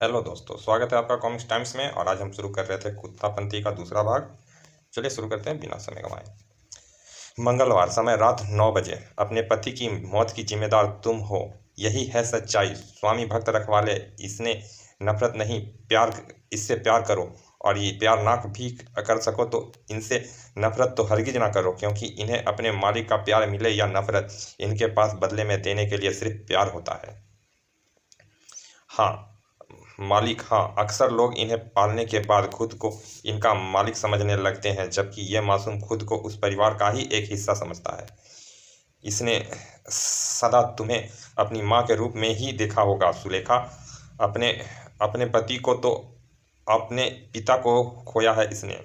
Hello दोस्तों, स्वागत है आपका कॉमिक्स टाइम्स में। और आज हम शुरू कर रहे थे कुत्तापंथी का दूसरा भाग। चलिए शुरू करते हैं बिना समय गंवाए। मंगलवार समय रात 9 बजे। अपने पति की मौत की जिम्मेदार तुम हो, यही है सच्चाई। स्वामी भक्त रखवाले, इसने नफरत नहीं प्यार, इससे प्यार करो। और ये प्यार ना भी कर सको तो इनसे नफरत तो हरगिज ना करो, क्योंकि इन्हें अपने मालिक का प्यार मिले या नफरत, इनके पास बदले में देने के लिए सिर्फ प्यार होता है। हाँ मालिक, हाँ, अक्सर लोग इन्हें पालने के बाद खुद को इनका मालिक समझने लगते हैं, जबकि यह मासूम खुद को उस परिवार का ही एक हिस्सा समझता है। इसने सदा तुम्हें अपनी माँ के रूप में ही देखा होगा सुलेखा। अपने अपने पति को तो अपने पिता को खोया है इसने।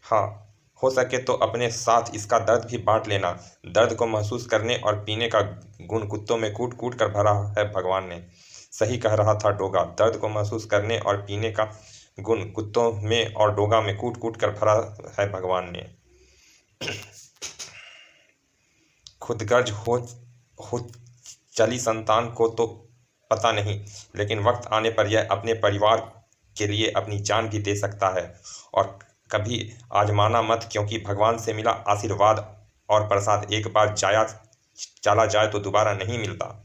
हाँ, हो सके तो अपने साथ इसका दर्द भी बांट लेना। दर्द को महसूस करने और पीने का गुण कुत्तों में कूट कूट कर भरा है भगवान ने। सही कह रहा था डोगा, दर्द को महसूस करने और पीने का गुण कुत्तों में और डोगा में कूट कूट कर भरा है भगवान ने। खुदगर्ज हो चली संतान को तो पता नहीं, लेकिन वक्त आने पर यह अपने परिवार के लिए अपनी जान भी दे सकता है। और कभी आजमाना मत, क्योंकि भगवान से मिला आशीर्वाद और प्रसाद एक बार जाया चला जाए तो दोबारा नहीं मिलता।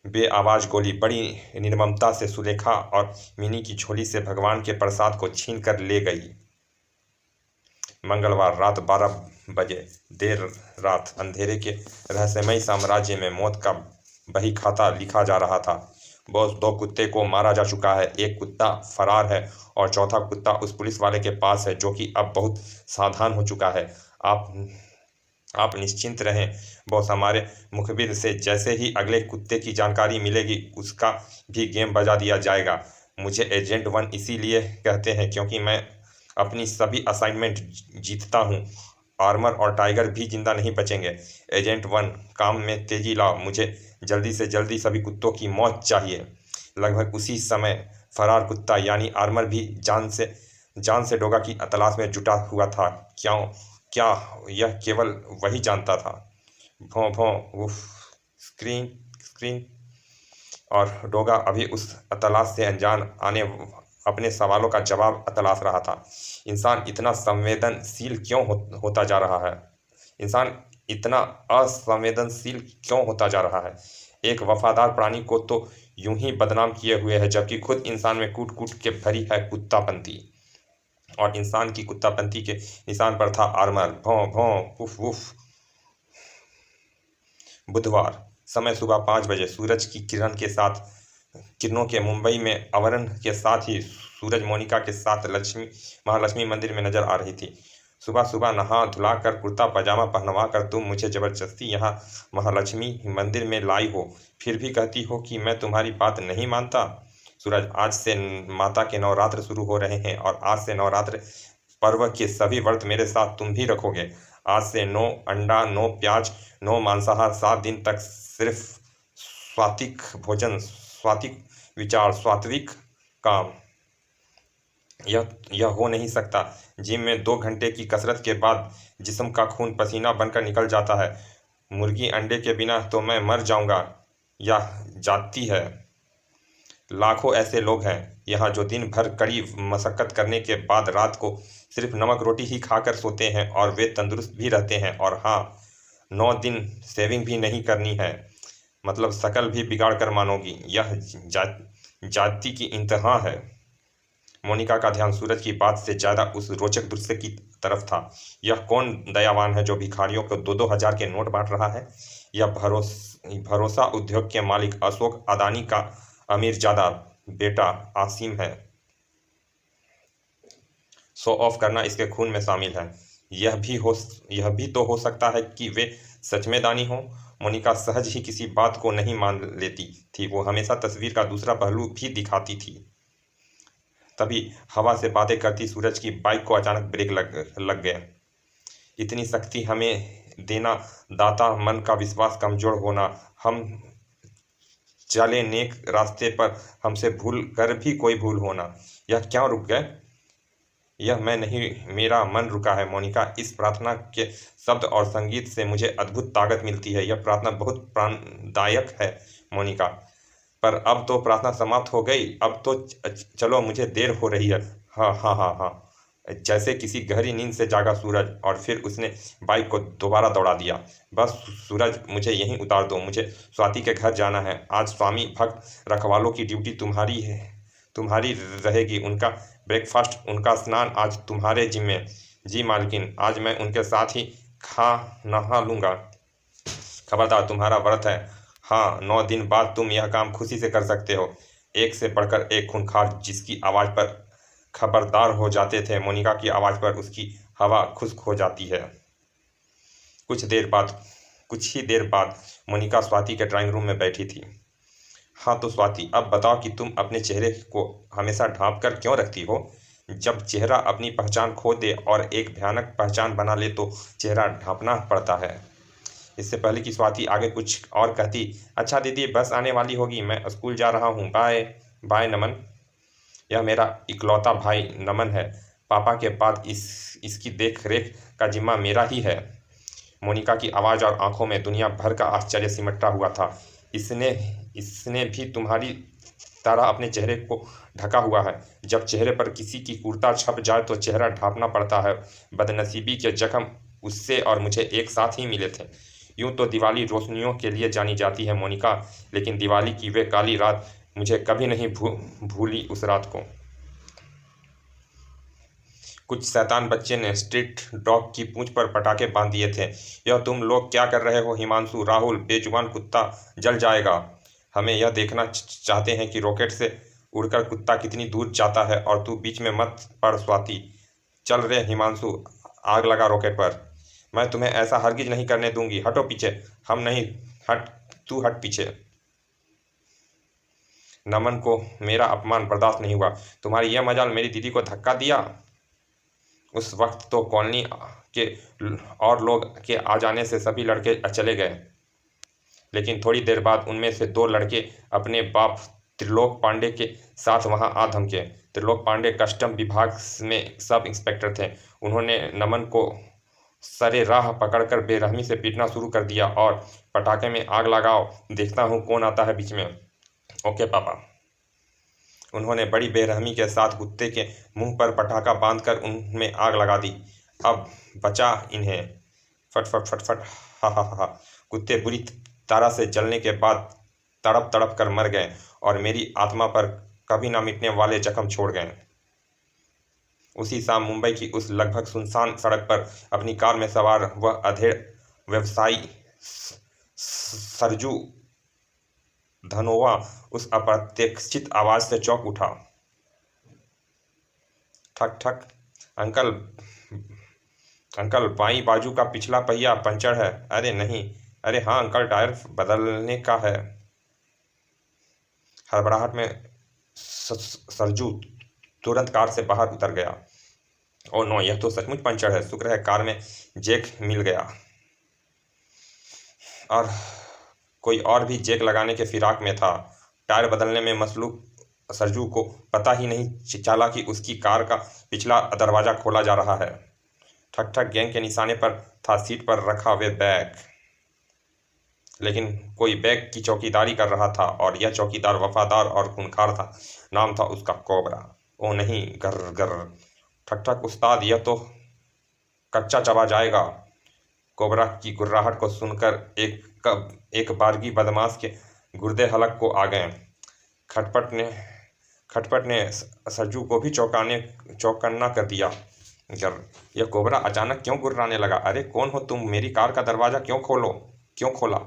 बेआवाज गोली बड़ी निर्ममता से सुलेखा और मिनी की झोली से भगवान के प्रसाद को छीन कर ले गई। मंगलवार रात 12 बजे, देर रात अंधेरे के रहस्यमय साम्राज्य में मौत का बही खाता लिखा जा रहा था। बॉस, 2 कुत्ते को मारा जा चुका है, एक कुत्ता फरार है और चौथा कुत्ता उस पुलिस वाले के पास है, जो कि अब बहुत सावधान हो चुका है। आप निश्चिंत रहें बॉस, हमारे मुखबिर से जैसे ही अगले कुत्ते की जानकारी मिलेगी उसका भी गेम बजा दिया जाएगा। मुझे एजेंट 1 इसीलिए कहते हैं क्योंकि मैं अपनी सभी असाइनमेंट जीतता हूँ। आर्मर और टाइगर भी जिंदा नहीं बचेंगे। एजेंट 1, काम में तेजी लाओ, मुझे जल्दी से जल्दी सभी कुत्तों की मौत चाहिए। लगभग उसी समय फरार कुत्ता यानी आर्मर भी जान से डोगा की तलाश में जुटा हुआ था। क्यों? क्या यह केवल वही जानता था? भौं भौं, उफ, स्क्रीन स्क्रीन। और डोगा अभी उस तलाश से अनजान आने अपने सवालों का जवाब तलाश रहा था। इंसान इतना संवेदनशील क्यों होता जा रहा है? इंसान इतना असंवेदनशील क्यों होता जा रहा है? एक वफादार प्राणी को तो यूं ही बदनाम किए हुए है, जबकि खुद इंसान में कूट कूट के भरी है कुत्तापंती। और इंसान की कुत्तापंती के निशान पर था आर्मर। भौं भौं, उफ उफ। बुधवार समय सुबह 5 बजे, सूरज की किरणों के मुंबई में अवरण के साथ ही सूरज मोनिका के साथ महालक्ष्मी मंदिर में नजर आ रही थी। सुबह सुबह नहा धुला कर कुर्ता पजामा पहनवा कर तुम मुझे जबरदस्ती यहाँ महालक्ष्मी मंदिर में लाई हो, फिर भी कहती हो कि मैं तुम्हारी बात नहीं मानता। सूरज, आज से माता के नवरात्र शुरू हो रहे हैं और आज से नवरात्र पर्व के सभी व्रत मेरे साथ तुम भी रखोगे। आज से नो अंडा, नो प्याज, नो मांसाहार, 7 दिन तक सिर्फ सात्विक भोजन, सात्विक विचार, सात्विक काम। यह हो नहीं सकता। जिम में 2 घंटे की कसरत के बाद जिस्म का खून पसीना बनकर निकल जाता है। मुर्गी अंडे के बिना तो मैं मर जाऊंगा। यह जाती है। लाखों ऐसे लोग हैं यहाँ जो दिन भर कड़ी मशक्कत करने के बाद रात को सिर्फ नमक रोटी ही खाकर सोते हैं और वे तंदुरुस्त भी रहते हैं। और हाँ, 9 दिन सेविंग भी नहीं करनी है, मतलब शकल भी बिगाड़ कर मानोगी। यह जाति की इंतहा है। मोनिका का ध्यान सूरज की बात से ज्यादा उस रोचक दृश्य की तरफ था। यह कौन दयावान है जो भिखारियों को 2-2 हजार के नोट बांट रहा है? यह भरोसा उद्योग के मालिक अशोक अदानी का अमीरजादा बेटा आसिम है। शो ऑफ करना इसके खून में शामिल है। यह भी तो हो सकता है कि वे सच में दानी हो। मोनिका सहज ही किसी बात को नहीं मान लेती थी, वो हमेशा तस्वीर का दूसरा पहलू भी दिखाती थी। तभी हवा से बातें करती सूरज की बाइक को अचानक ब्रेक लग गया। इतनी शक्ति हमें देना दाता, मन का विश्वास कमजोर होना, हम चले नेक रास्ते पर हमसे भूल कर भी कोई भूल होना। यह क्यों रुक गए? यह मैं नहीं, मेरा मन रुका है। मोनिका, इस प्रार्थना के शब्द और संगीत से मुझे अद्भुत ताकत मिलती है। यह प्रार्थना बहुत प्राणदायक है मोनिका। पर अब तो प्रार्थना समाप्त हो गई। अब तो चलो, मुझे देर हो रही है। हाँ हाँ हाँ हाँ। जैसे किसी गहरी नींद से जागा सूरज, और फिर उसने बाइक को दोबारा दौड़ा दिया। बस सूरज, मुझे यहीं उतार दो, मुझे स्वाति के घर जाना है। आज स्वामी भक्त रखवालों की ड्यूटी तुम्हारी है, तुम्हारी रहेगी। उनका ब्रेकफास्ट, उनका स्नान आज तुम्हारे जिम्मे। जी मालकिन, आज मैं उनके साथ ही खा नहा लूँगा। खबरदार, तुम्हारा व्रत है। हाँ, 9 दिन बाद तुम यह काम खुशी से कर सकते हो। एक से बढ़कर एक खूंखार जिसकी आवाज़ पर खबरदार हो जाते थे, मोनिका की आवाज़ पर उसकी हवा खुश्क हो जाती है। कुछ देर बाद कुछ ही देर बाद मोनिका स्वाति के ड्राइंग रूम में बैठी थी। हाँ तो स्वाति, अब बताओ कि तुम अपने चेहरे को हमेशा ढांप कर क्यों रखती हो? जब चेहरा अपनी पहचान खो दे और एक भयानक पहचान बना ले तो चेहरा ढांपना पड़ता है। इससे पहले कि स्वाति आगे कुछ और कहती, अच्छा दीदी, बस आने वाली होगी, मैं स्कूल जा रहा हूँ, बाय बाय नमन। यह मेरा इकलौता भाई नमन है। पापा के बाद इसकी देख रेख का जिम्मा मेरा ही है। मोनिका की आवाज़ और आंखों में दुनिया भर का आश्चर्य सिमटा हुआ था। इसने इसने भी तुम्हारी तरह अपने चेहरे को ढका हुआ है। जब चेहरे पर किसी की क्रूरता छप जाए तो चेहरा ढांपना पड़ता है। बदनसीबी के जख्म उससे और मुझे एक साथ ही मिले थे। यूं तो दिवाली रोशनियों के लिए जानी जाती है मोनिका, लेकिन दिवाली की वे काली रात मुझे कभी नहीं भूली। उस रात को कुछ शैतान बच्चे ने स्ट्रीट डॉग की पूंछ पर पटाखे बांध दिए थे। यह तुम लोग क्या कर रहे हो हिमांशु? राहुल, बेजुबान कुत्ता, जल जाएगा। हमें यह देखना चाहते हैं कि रॉकेट से उड़कर कुत्ता कितनी दूर जाता है, और तू बीच में मत पड़ स्वाति। चल रे हिमांशु, आग लगा रॉकेट पर। मैं तुम्हें ऐसा हरगिज नहीं करने दूंगी। हटो पीछे। हम नहीं। हट, तू हट पीछे। नमन को मेरा अपमान बर्दाश्त नहीं हुआ। तुम्हारी यह मजाल, मेरी दीदी को धक्का दिया। उस वक्त तो कॉलोनी के और लोग के आ जाने से सभी लड़के चले गए, लेकिन थोड़ी देर बाद उनमें से 2 लड़के अपने बाप त्रिलोक पांडे के साथ वहां आ धमके। त्रिलोक पांडे कस्टम विभाग में सब इंस्पेक्टर थे। उन्होंने नमन को सरे राह पकड़कर बेरहमी से पीटना शुरू कर दिया और पटाखे में आग लगाओ, देखता हूँ कौन आता है बीच में। ओके पापा। उन्होंने बड़ी बेरहमी के साथ कुत्ते के मुंह पर पटाखा बांधकर उनमें आग लगा दी। अब बचा इन्हें। फट फट फट फट। हा हा हा। कुत्ते बुरी तरह से जलने के बाद तड़प तड़प कर मर गए और मेरी आत्मा पर कभी ना मिटने वाले जख्म छोड़ गए। उसी शाम मुंबई की उस लगभग सुनसान सड़क पर अपनी कार में सवार वह अधेड़ व्यवसायी सरजू धनोवा उस अप्रत्याशित आवाज से चौंक उठा। ठक ठक। अंकल, अंकल, बाईं बाजू का पिछला पहिया पंचर है। अरे नहीं। अरे हाँ अंकल, टायर बदलने का है। हड़बड़ाहट में सरजू तुरंत कार से बाहर उतर गया। ओ नो, यह तो सचमुच पंचर है। शुक्र है कार में जैक मिल गया। और कोई और भी जैक लगाने के फिराक में था। टायर बदलने में मसरूफ सरजू को पता ही नहीं चला कि उसकी कार का पिछला दरवाज़ा खोला जा रहा है। ठक ठक। गैंग के निशाने पर था सीट पर रखा वे बैग, लेकिन कोई बैग की चौकीदारी कर रहा था, और यह चौकीदार वफादार और खूंखार था। नाम था उसका कोबरा। ओ नहीं, गर गर। ठक ठक। उस्ताद, यह तो कच्चा चबा जाएगा। कोबरा की गुर्राहट को सुनकर एक बारगी बदमाश के गुर्दे हलक को आ गए। खटपट ने सरजू को भी चौकन्ना कर दिया। यह कोबरा अचानक क्यों गुर्राने लगा? अरे कौन हो तुम? मेरी कार का दरवाज़ा क्यों खोला?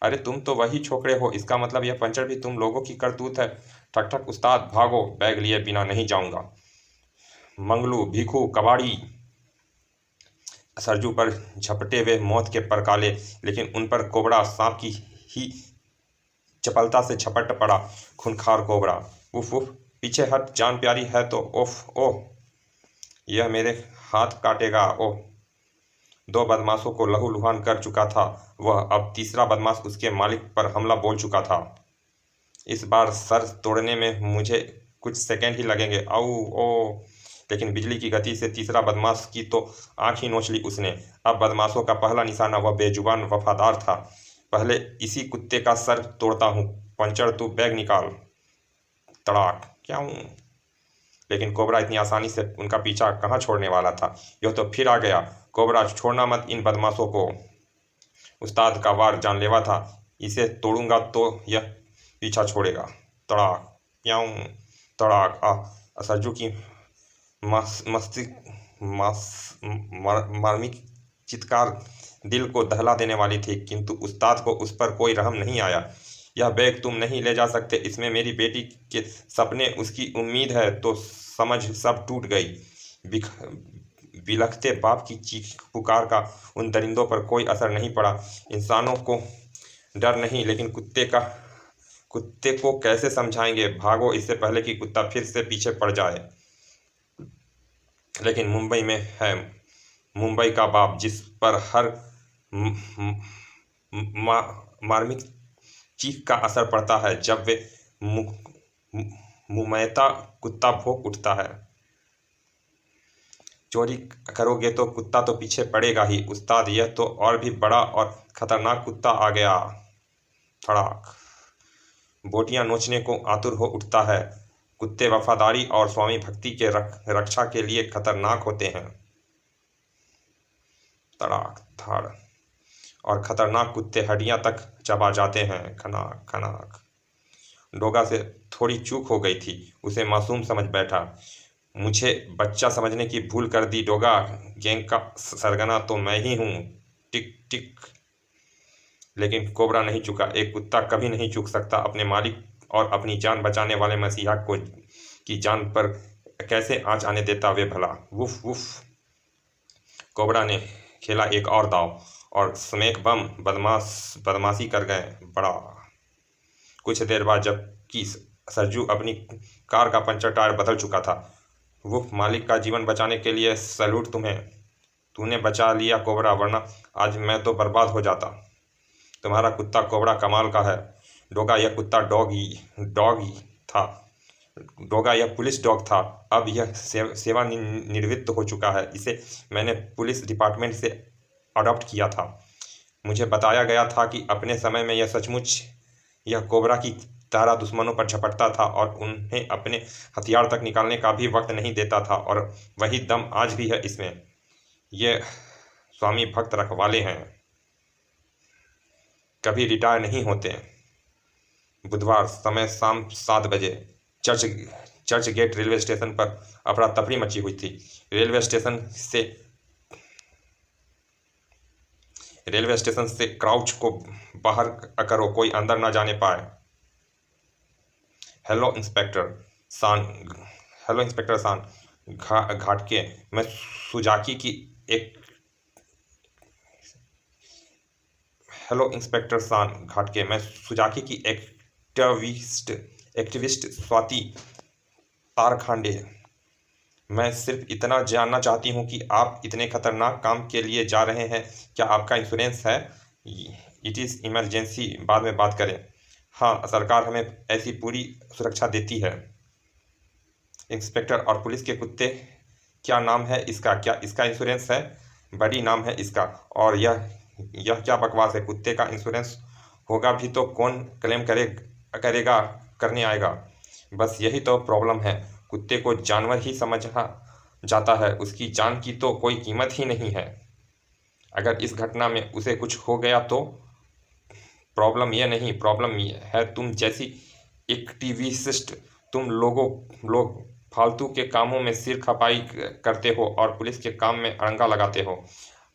अरे तुम तो वही छोकरे हो। इसका मतलब यह पंचर भी तुम लोगों की करतूत है। ठक ठक। उस्ताद भागो, बैग लिए बिना नहीं जाऊंगा। मंगलू, भीखू, कबाड़ी। सरजू पर झपटे हुए मौत के परकाले, लेकिन उन पर कोबरा सांप की ही चपलता से झपट पड़ा। खूंखार कोबरा। उफ उफ। पीछे हट, जान प्यारी है तो। ओफ ओह, यह मेरे हाथ काटेगा। ओह। 2 बदमाशों को लहूलुहान कर चुका था वह, अब तीसरा बदमाश उसके मालिक पर हमला बोल चुका था। इस बार सर तोड़ने में मुझे कुछ सेकंड ही लगेंगे। आऊ ओ। लेकिन बिजली की गति से तीसरा बदमाश की तो आंख ही नोच ली उसने। अब बदमाशों का पहला निशाना वह बेजुबान वफादार था। पहले इसी कुत्ते का सर तोड़ता हूँ। पंचर तू बैग निकाल। तड़ाक, क्या हूँ। लेकिन कोबरा इतनी आसानी से उनका पीछा कहाँ छोड़ने वाला था। यह तो फिर आ गया। कोबरा, छोड़ना मत इन बदमाशों को। उस्ताद का वार जानलेवा था। इसे तोड़ूंगा तो यह पीछा छोड़ेगा। तड़ाक, प्याऊं। तड़ाक। सरजू की मार्मिक चित्कार दिल को दहला देने वाली थी, किंतु उस्ताद को उस पर कोई रहम नहीं आया। यह बैग तुम नहीं ले जा सकते, इसमें मेरी बेटी के सपने, उसकी उम्मीद है। तो समझ सब टूट गई। बिलखते बाप की चीख पुकार का उन दरिंदों पर कोई असर नहीं पड़ा। इंसानों को डर नहीं, लेकिन कुत्ते को कैसे समझाएंगे, भागो इससे पहले कि कुत्ता फिर से पीछे पड़ जाए। लेकिन मुंबई में है मुंबई का बाप, जिस पर हर मार्मिक चीख का असर पड़ता है जब वे मुमैता कुत्ता भौंक उठता है। चोरी करोगे तो कुत्ता तो पीछे पड़ेगा ही। उस्ताद, यह तो और भी बड़ा और खतरनाक कुत्ता आ गया। थड़ाक। बोटियां नोचने को आतुर हो उठता है। कुत्ते वफादारी और स्वामी भक्ति के रक्षा के लिए खतरनाक होते हैं। तड़ाक धाड़। और खतरनाक कुत्ते हड्डियां तक चबा जाते हैं। खनाक खनाक। डोगा से थोड़ी चूक हो गई थी। उसे मासूम समझ बैठा। मुझे बच्चा समझने की भूल कर दी डोगा। गैंग का सरगना तो मैं ही हूँ। टिक टिक। लेकिन कोबरा नहीं चुका। एक कुत्ता कभी नहीं चूक सकता। अपने मालिक और अपनी जान बचाने वाले मसीहा को की जान पर कैसे आँच आने देता वे भला। Woof woof. कोबरा ने खेला एक और दाव, और स्मैक बम बदमाशी कर गए। बड़ा। कुछ देर बाद जबकि सरजू अपनी कार का पंचर टायर बदल चुका था। वुफ, मालिक का जीवन बचाने के लिए सैल्यूट तुम्हें। तूने बचा लिया कोबरा, वरना आज मैं तो बर्बाद हो जाता। तुम्हारा कुत्ता कोबरा कमाल का है। डोगा, यह कुत्ता डॉग ही था। डोगा, यह पुलिस डॉग था। अब यह सेवानिवृत्त हो चुका है। इसे मैंने पुलिस डिपार्टमेंट से अडॉप्ट किया था। मुझे बताया गया था कि अपने समय में यह सचमुच यह कोबरा की तरह दुश्मनों पर झपटता था और उन्हें अपने हथियार तक निकालने का भी वक्त नहीं देता था। और वही दम आज भी है इसमें। ये स्वामी भक्त रखवाले हैं, कभी रिटायर नहीं होते। बुधवार, समय शाम 7 बजे। चर्च गेट रेलवे स्टेशन पर अफरा तफरी मची हुई थी। रेलवे स्टेशन से क्राउच को बाहर करो, कोई अंदर ना जाने पाए। हेलो इंस्पेक्टर सान। घाटके, मैं सुजाकी की एक हेलो इंस्पेक्टर सान घाटके, मैं सुजाकी की एक्टिविस्ट स्वाति तारखांडे। मैं सिर्फ इतना जानना चाहती हूँ कि आप इतने खतरनाक काम के लिए जा रहे हैं, क्या आपका इंश्योरेंस है? इट इज़ इमरजेंसी, बाद में बात करें। हाँ, सरकार हमें ऐसी पूरी सुरक्षा देती है। इंस्पेक्टर, और पुलिस के कुत्ते, क्या नाम है इसका? क्या इसका इंश्योरेंस है? बड़ी नाम है इसका। और यह क्या बकवास है? कुत्ते का इंश्योरेंस होगा भी तो कौन क्लेम करेगा करने आएगा? बस यही तो प्रॉब्लम है। कुत्ते को जानवर ही समझा जाता है, उसकी जान की तो कोई कीमत ही नहीं है। अगर इस घटना में उसे कुछ हो गया तो? प्रॉब्लम ये है तुम जैसी एक्टिविस्ट। तुम लोग फालतू के कामों में सिर खपाई करते हो और पुलिस के काम में अड़ंगा लगाते हो।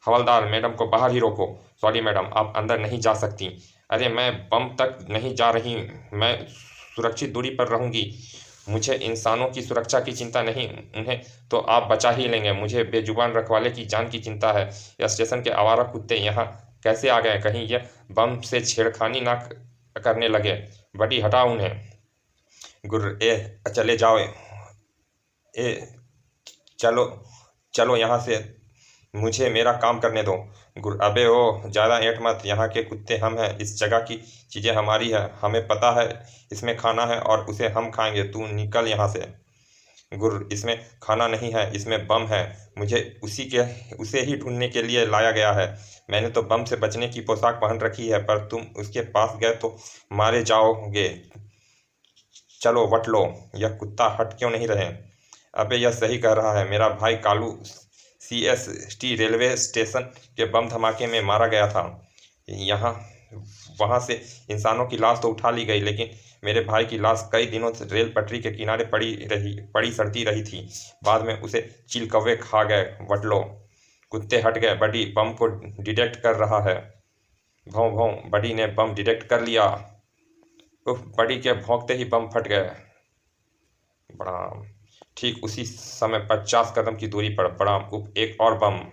हवलदार, मैडम को बाहर ही रोको। सॉरी मैडम, आप अंदर नहीं जा सकती। अरे, मैं बम तक नहीं जा रही, मैं सुरक्षित दूरी पर रहूंगी। मुझे इंसानों की सुरक्षा की चिंता नहीं, उन्हें तो आप बचा ही लेंगे। मुझे बेजुबान रखवाले की जान की चिंता है। यह स्टेशन के आवारा कुत्ते यहाँ कैसे आ गए? कहीं यह बम से छेड़खानी ना करने लगे। बड़ी, हटाओ उन्हें। गुर्र, चले जाओ। चलो चलो यहाँ से, मुझे मेरा काम करने दो। गुर, अबे ओ, ज़्यादा ऐंठ मत। यहाँ के कुत्ते हम हैं, इस जगह की चीज़ें हमारी है, हमें पता है इसमें खाना है और उसे हम खाएंगे। तू निकल यहाँ से। गुर्र, इसमें खाना नहीं है, इसमें बम है। मुझे उसे ही ढूंढने के लिए लाया गया है। मैंने तो बम से बचने की पोशाक पहन रखी है, पर तुम उसके पास गए तो मारे जाओगे। चलो वट लो। यह कुत्ता हट क्यों नहीं रहे? अबे यह सही कह रहा है। मेरा भाई कालू CST रेलवे स्टेशन के बम धमाके में मारा गया था। यहाँ वहाँ से इंसानों की लाश तो उठा ली गई, लेकिन मेरे भाई की लाश कई दिनों से रेल पटरी के किनारे पड़ी सड़ती रही थी। बाद में उसे चील कौवे खा गए। वटलो, कुत्ते हट गए। बडी बम को डिटेक्ट कर रहा है। भौं भौं, बडी ने बम डिटेक्ट कर लिया। उफ, बडी के भौंकते ही बम फट गए। बड़ाम। ठीक उसी समय 50 कदम की दूरी पर बड़ाम उफ, एक और बम।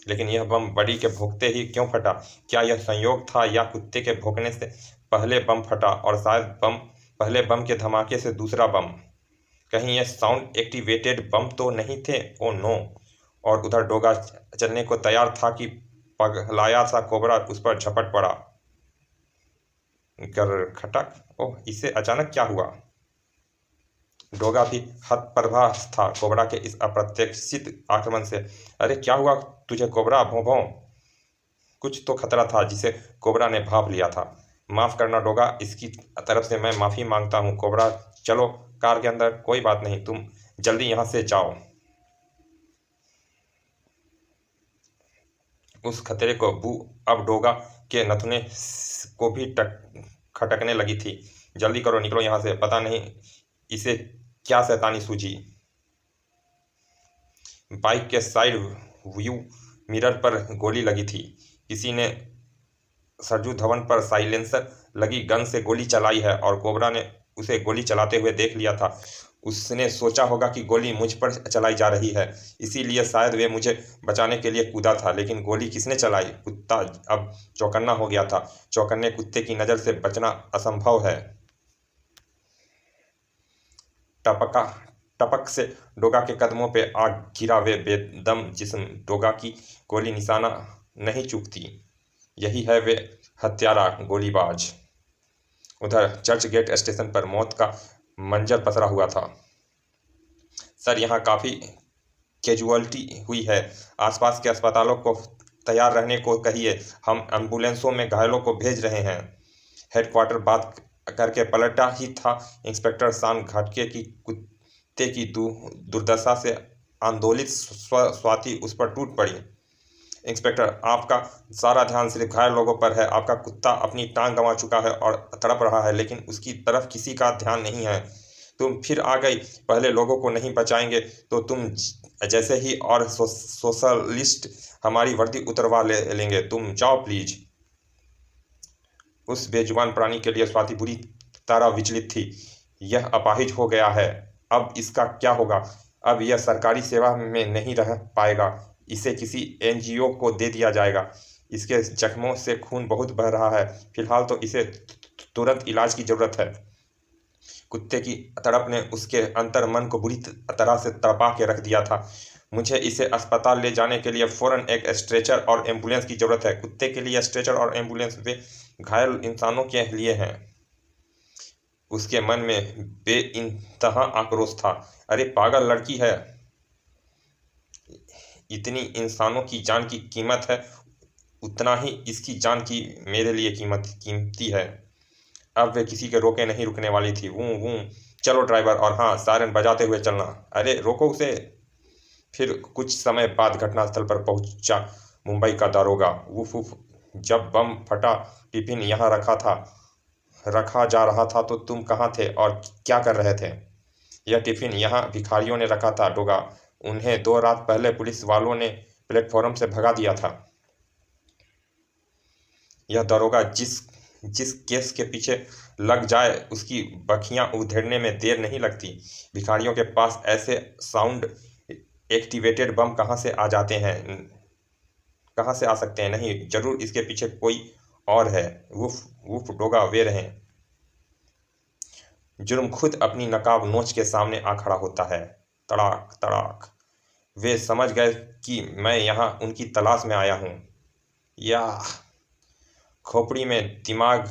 लेकिन यह बम बडी के भौंकते ही क्यों फटा? क्या यह संयोग था, या कुत्ते के भौंकने से पहले बम फटा, और शायद पहले बम के धमाके से दूसरा बम? कहीं यह साउंड एक्टिवेटेड बम तो नहीं थे? Oh no! और उधर डोगा चलने को तैयार था कि पगलाया सा कोबरा उस पर झपट पड़ा। गर खटक। ओह, इसे अचानक क्या हुआ? डोगा भी हतप्रभाव था कोबरा के इस अप्रत्याशित आक्रमण से। अरे क्या हुआ तुझे कोबरा? भौं भौं। कुछ तो खतरा था जिसे कोबरा ने भांप लिया था। माफ करना डोगा, इसकी तरफ से मैं माफी मांगता हूँ। कोबरा, चलो कार के अंदर। कोई बात नहीं, तुम जल्दी यहाँ से जाओ। उस खतरे को बू अब डोगा के नथुने को भी खटकने लगी थी। जल्दी करो, निकलो यहाँ से। पता नहीं इसे क्या शैतानी सूझी। बाइक के साइड व्यू मिरर पर गोली लगी थी। किसी ने सरजू धवन पर साइलेंसर लगी गन से गोली चलाई है, और कोबरा ने उसे गोली चलाते हुए देख लिया था। उसने सोचा होगा कि गोली मुझ पर चलाई जा रही है, इसीलिए शायद वे मुझे बचाने के लिए कूदा था। लेकिन गोली किसने चलाई? कुत्ता अब चौकन्ना हो गया था। चौकन्ने कुत्ते की नज़र से बचना असंभव है। टपका टपक से डोगा के कदमों पे आग गिरा। वे बेदम जिस्म। डोगा की गोली निशाना नहीं चूकती। यही है वे हत्यारा, गोलीबाज। उधर चर्च गेट स्टेशन पर मौत का मंजर पसरा हुआ था। सर, यहाँ काफ़ी कैजुअल्टी हुई है। आसपास के अस्पतालों को तैयार रहने को कहिए। हम एम्बुलेंसों में घायलों को भेज रहे हैं। हेडक्वार्टर बात करके पलटा ही था। इंस्पेक्टर शान घाटके की कुत्ते की दुर्दशा से आंदोलित स्वाति उस पर टूट पड़ी। इंस्पेक्टर, आपका सारा ध्यान सिर्फ घायल लोगों पर है। आपका कुत्ता अपनी टांग गंवा चुका है और तड़प रहा है, लेकिन उसकी तरफ किसी का ध्यान नहीं है। तुम फिर आ गई। पहले लोगों को नहीं बचाएंगे तो तुम जैसे ही और सोशलिस्ट हमारी वर्दी उतरवा लेंगे। तुम जाओ प्लीज। उस बेजुबान प्राणी के लिए स्वाति बुरी तरह विचलित थी। यह अपाहिज हो गया है। अब इसका क्या होगा? अब यह सरकारी सेवा में नहीं रह पाएगा। इसे किसी NGO को दे दिया जाएगा। इसके जख्मों से खून बहुत बह रहा है। फिलहाल तो इसे तुरंत इलाज की जरूरत है। कुत्ते की तड़प ने उसके अंतर मन को बुरी तरह से तड़पा के रख दिया था। मुझे इसे अस्पताल ले जाने के लिए फौरन एक स्ट्रेचर और एम्बुलेंस की जरूरत है। कुत्ते के लिए स्ट्रेचर और एम्बुलेंस वे घायल इंसानों के लिए हैं। उसके मन में बेइंतहा आक्रोश था। अरे पागल लड़की है। इतनी इंसानों की जान की कीमत है, उतना ही इसकी जान की मेरे लिए कीमती है। अब वे किसी के रोके नहीं रुकने वाली थी। वूं वूं। चलो ड्राइवर, और हाँ, सायरन बजाते हुए चलना। अरे रोको उसे। फिर कुछ समय बाद घटनास्थल पर पहुंचा मुंबई का दारोगा। उफ उफ, जब बम फटा टिफिन यहाँ रखा जा रहा था तो तुम कहाँ थे और क्या कर रहे थे? यह टिफिन यहाँ भिखारियों ने रखा था डोगा। उन्हें 2 रात पहले पुलिस वालों ने प्लेटफॉर्म से भगा दिया था। यह दारोगा जिस केस के पीछे लग जाए उसकी बखियां उधेड़ने में देर नहीं लगती। भिखारियों के पास ऐसे साउंड एक्टिवेटेड बम कहाँ से आ सकते हैं? नहीं, जरूर इसके पीछे कोई और है। वुफ वुफ डोगा, वे रहे। जुर्म खुद अपनी नकाब नोच के सामने आ खड़ा होता है। तड़ाक तड़ाक। वे समझ गए कि मैं यहाँ उनकी तलाश में आया हूँ। या खोपड़ी में दिमाग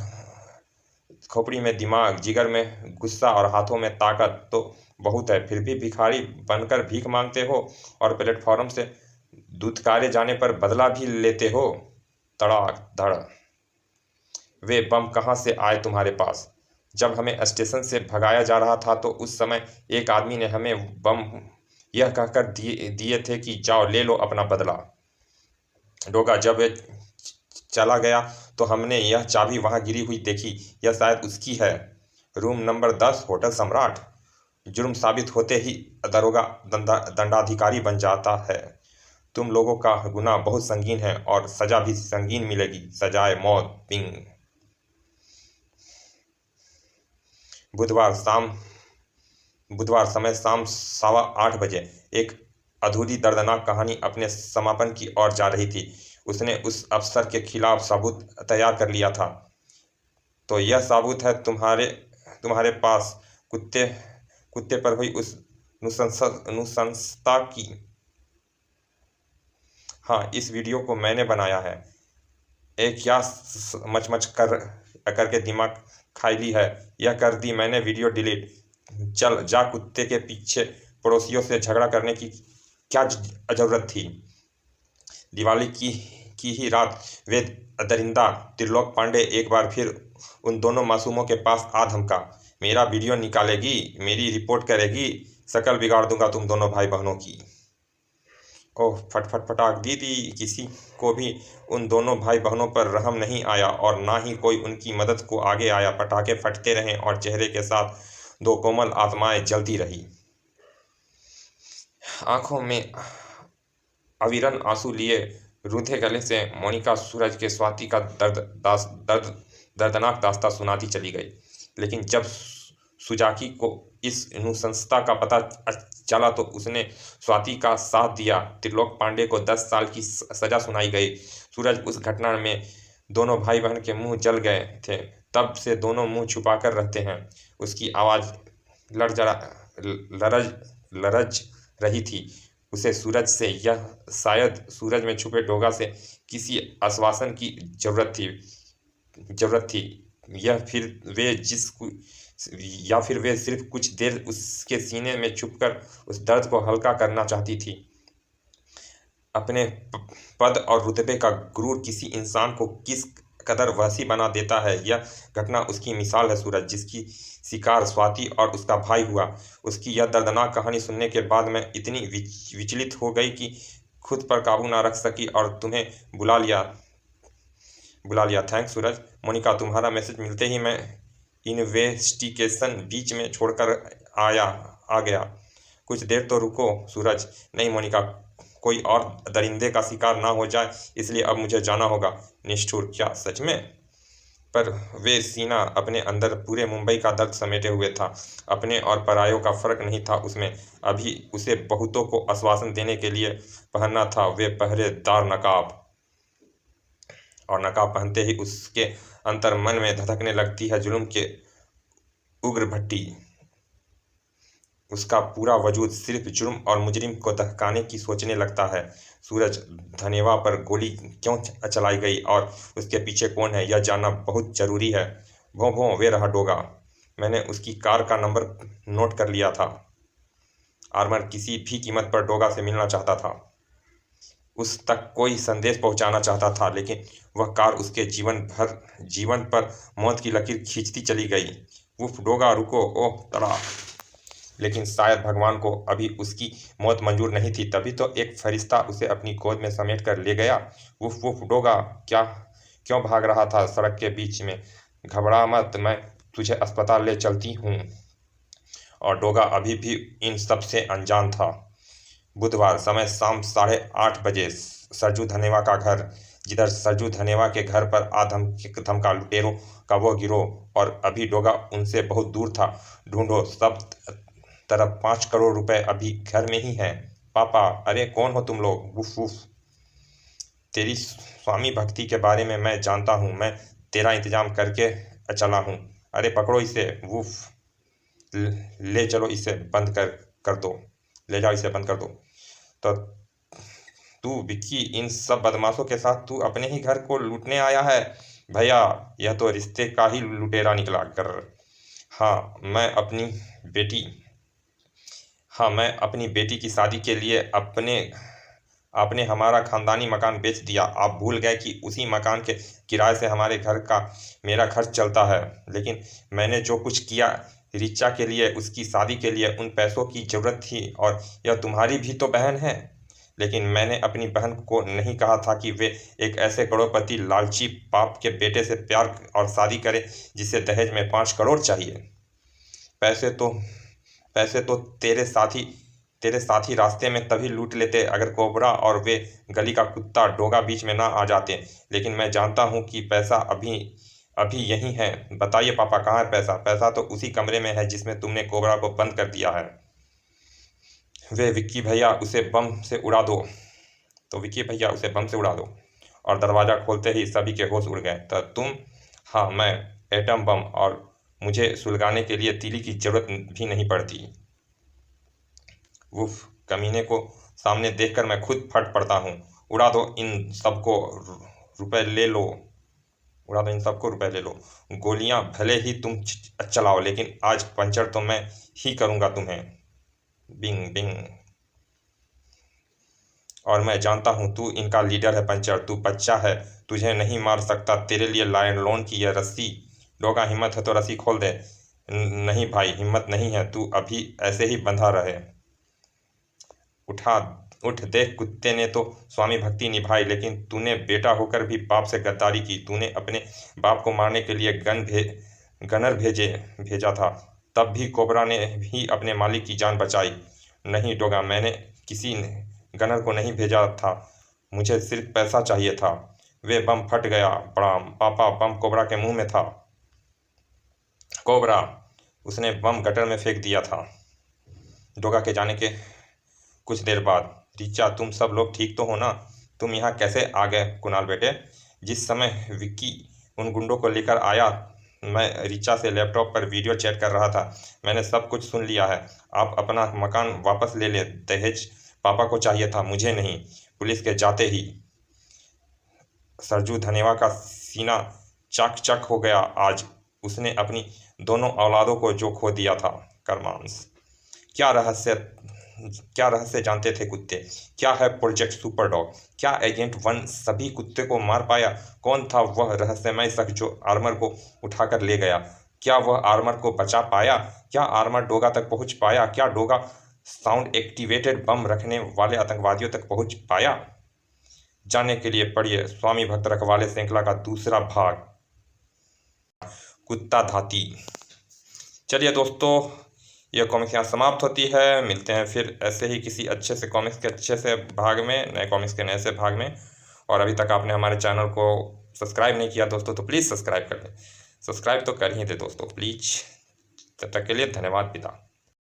खोपड़ी में दिमाग, जिगर में गुस्सा और हाथों में ताकत तो बहुत है, फिर भी भिखारी बनकर भीख मांगते हो और प्लेटफॉर्म से दुत्कारे जाने पर बदला भी लेते हो। तड़ाक धड़। वे बम कहाँ से आए तुम्हारे पास? जब हमें स्टेशन से भगाया जा रहा था तो उस समय एक आदमी ने हमें बम यह कहकर दिए थे कि जाओ ले लो अपना बदला। डोगा, जब वे चला गया तो हमने यह चाबी वहां गिरी हुई देखी, यह शायद उसकी है। रूम नंबर 10, होटल सम्राट। जुर्म साबित होते ही दरोगा दंडाधिकारी बन जाता है। तुम लोगों का गुनाह बहुत संगीन है और सजा भी संगीन मिलेगी, सजाए मौत। पिंग। बुधवार समय शाम 8:15 बजे एक अधूरी दर्दनाक कहानी अपने समापन की ओर जा रही थी। उसने उस अफसर के खिलाफ सबूत तैयार कर लिया था। तो यह सबूत है तुम्हारे पास कुत्ते पर हुई उस नुसंसता की। हाँ, इस वीडियो को मैंने बनाया है। एक क्या मचमच करके दिमाग खाई ली है, यह कर दी मैंने वीडियो डिलीट। चल जा, कुत्ते के पीछे पड़ोसियों से झगड़ा करने की क्या जरूरत थी? दिवाली की ही रात वे दरिंदा त्रिलोक पांडे एक बार फिर उन दोनों मासूमों के पास आ धमका। मेरा वीडियो निकालेगी, मेरी रिपोर्ट करेगी, शकल बिगाड़ दूंगा तुम दोनों भाई बहनों की। ओह फटफट फटाक दीदी। किसी को भी उन दोनों भाई बहनों पर रहम नहीं आया और ना ही कोई उनकी मदद को आगे आया। पटाखे फटते रहे और चेहरे के साथ दो कोमल आत्माएं जलती रही। आंखों में अविरल आंसू लिए रूंधे गले से मोनिका सूरज के स्वाति का दर्दनाक दास्तां सुनाती चली गई। लेकिन जब सुजाकी को इस नुसंसता का पता चला तो उसने स्वाति का साथ दिया। त्रिलोक पांडे को 10 साल की सजा सुनाई गई। सूरज, उस घटना में दोनों भाई बहन के मुंह जल गए थे, तब से दोनों मुंह छुपाकर रहते हैं। उसकी आवाज़ लरज लरज रही थी। उसे सूरज से, यह शायद सूरज में छुपे डोगा से किसी आश्वासन की जरूरत थी। या फिर वे सिर्फ कुछ देर उसके सीने में छुपकर उस दर्द को हल्का करना चाहती थी। अपने पद और रुतबे का गुरूर किसी इंसान को किस कदर वहशी बना देता है, यह घटना उसकी मिसाल है। सूरज, जिसकी शिकार स्वाति और उसका भाई हुआ, उसकी यह दर्दनाक कहानी सुनने के बाद मैं इतनी विचलित हो गई कि खुद पर काबू ना रख सकी और तुम्हें बुला लिया। थैंक्स सूरज। मोनिका, तुम्हारा मैसेज मिलते ही मैं इन्वेस्टिगेशन बीच में छोड़कर आ गया। कुछ देर तो रुको। सूरज, नहीं मोनिका, कोई और दरिंदे का शिकार ना हो जाए, इसलिए अब मुझे जाना होगा। निष्ठुर, क्या सच में? पर वे सीना अपने अंदर पूरे मुंबई का दर्द समेटे हुए था। अपने और परायों का फर्क नहीं था उसमें। अभी उसे बहुतों को आश्वासन देने के लिए पहनना था वे पहरेदार नकाब। और नकाब पहनते ही उसके अंतर मन में धधकने लगती है जुल्म के उग्र भट्टी। उसका पूरा वजूद सिर्फ जुर्म और मुजरिम को दहकाने की सोचने लगता है। सूरज, धनेवा पर गोली क्यों चलाई गई और उसके पीछे कौन है, यह जानना बहुत जरूरी है। भों भों वे रहा डोगा। मैंने उसकी कार का नंबर नोट कर लिया था। आर्मर किसी भी कीमत पर डोगा से मिलना चाहता था, उस तक कोई संदेश पहुंचाना चाहता था, लेकिन वह कार उसके जीवन पर मौत की लकीर खींचती चली गई। उफ डोगा, रुको। ओह तड़ा। लेकिन शायद भगवान को अभी उसकी मौत मंजूर नहीं थी, तभी तो एक फरिश्ता उसे अपनी गोद में समेट कर ले गया। उफ उफ डोगा, क्यों भाग रहा था सड़क के बीच में? घबरा मत, मैं तुझे अस्पताल ले चलती हूँ। और डोगा अभी भी इन सब से अनजान था। बुधवार समय शाम 8:30 बजे सरजू धनेवा का घर, जिधर सरजू धनेवा के घर पर धमका लुटेरों का वो गिरोह, और अभी डोगा उनसे बहुत दूर था। ढूंढो सब तरफ, 5 करोड़ रुपए अभी घर में ही हैं। पापा, अरे कौन हो तुम लोग? Woof woof. तेरी स्वामी भक्ति के बारे में मैं जानता हूँ, मैं तेरा इंतजाम करके चला हूँ। अरे पकड़ो इसे। वुफ। ले चलो इसे बंद कर दो। ले जाओ इसे बंद कर दो। तो तू विक्की, इन सब बदमाशों के साथ तू अपने ही घर को लूटने आया है? भैया यह तो रिश्ते का ही लुटेरा निकला कर। हाँ मैं अपनी बेटी हाँ मैं अपनी बेटी की शादी के लिए आपने हमारा खानदानी मकान बेच दिया। आप भूल गए कि उसी मकान के किराए से हमारे घर का मेरा खर्च चलता है। लेकिन मैंने जो कुछ किया रिचा के लिए, उसकी शादी के लिए, उन पैसों की ज़रूरत थी और यह तुम्हारी भी तो बहन है। लेकिन मैंने अपनी बहन को नहीं कहा था कि वे एक ऐसे करोड़पति लालची बाप के बेटे से प्यार और शादी करे जिसे दहेज में 5 करोड़ चाहिए। पैसे तो पैसे तो तेरे साथी रास्ते में तभी लूट लेते अगर कोबरा और वे गली का कुत्ता डोगा बीच में ना आ जाते। लेकिन मैं जानता हूँ कि पैसा अभी अभी यहीं है। बताइए पापा, कहाँ है पैसा? पैसा तो उसी कमरे में है जिसमें तुमने कोबरा को बंद कर दिया है। वे विक्की भैया उसे बम से उड़ा दो तो विक्की भैया उसे बम से उड़ा दो। और दरवाज़ा खोलते ही सभी के होश उड़ गए। तो तुम? हाँ मैं एटम बम, और मुझे सुलगाने के लिए तीली की जरूरत भी नहीं पड़ती। उफ, कमीने को सामने देखकर मैं खुद फट पड़ता हूँ। उड़ा दो इन सबको, रुपए ले लो। उड़ा दो इन सबको, रुपए ले लो। गोलियां भले ही तुम चलाओ, लेकिन आज पंचर तो मैं ही करूँगा तुम्हें। बिंग बिंग। और मैं जानता हूँ तू इनका लीडर है पंचर। तू बच्चा है, तुझे नहीं मार सकता। तेरे लिए लायन की यह रस्सी। डोगा, हिम्मत है तो रस्सी खोल दे। नहीं भाई, हिम्मत नहीं है। तू अभी ऐसे ही बंधा रहे। उठा उठ देख, कुत्ते ने तो स्वामी भक्ति निभाई, लेकिन तूने बेटा होकर भी बाप से गद्दारी की। तूने अपने बाप को मारने के लिए गनर भेजा था। तब भी कोबरा ने भी अपने मालिक की जान बचाई। नहीं डोगा, मैंने किसी गनर को नहीं भेजा था। मुझे सिर्फ पैसा चाहिए था। वे बम फट गया। प्रणाम पापा, बम कोबरा के मुंह में था। कोबरा, उसने बम गटर में फेंक दिया था। डोगा के जाने के कुछ देर बाद, रिचा तुम सब लोग ठीक तो हो ना? तुम यहाँ कैसे आ गए कुणाल बेटे? जिस समय विक्की उन गुंडों को लेकर आया, मैं रिचा से लैपटॉप पर वीडियो चैट कर रहा था। मैंने सब कुछ सुन लिया है। आप अपना मकान वापस ले ले। दहेज पापा को चाहिए था, मुझे नहीं। पुलिस के जाते ही सरजू धनेवा का सीना चक चक हो गया। आज उसने अपनी दोनों औलादों को जो खो दिया था। कर्मांश। क्या रहस्य क्या रहस्य जानते थे कुत्ते? क्या है प्रोजेक्ट सुपरडॉग? क्या एजेंट 1 सभी कुत्ते को मार पाया? कौन था वह रहस्यमय शख्स जो आर्मर को उठाकर ले गया? क्या वह आर्मर को बचा पाया? क्या आर्मर डोगा तक पहुंच पाया? क्या डोगा साउंड एक्टिवेटेड बम रखने वाले आतंकवादियों तक पहुंच पाया? जानने के लिए पढ़िए स्वामी भक्त रखवाले श्रृंखला का दूसरा भाग, कुत्ता धाती। चलिए दोस्तों, यह कॉमिक्स यहाँ समाप्त होती है। मिलते हैं फिर ऐसे ही किसी अच्छे से कॉमिक्स के अच्छे से भाग में, नए कॉमिक्स के नए से भाग में। और अभी तक आपने हमारे चैनल को सब्सक्राइब नहीं किया दोस्तों, तो प्लीज़ सब्सक्राइब कर दें। सब्सक्राइब तो कर ही दे दोस्तों, प्लीज़। तब तक के लिए धन्यवाद पिता।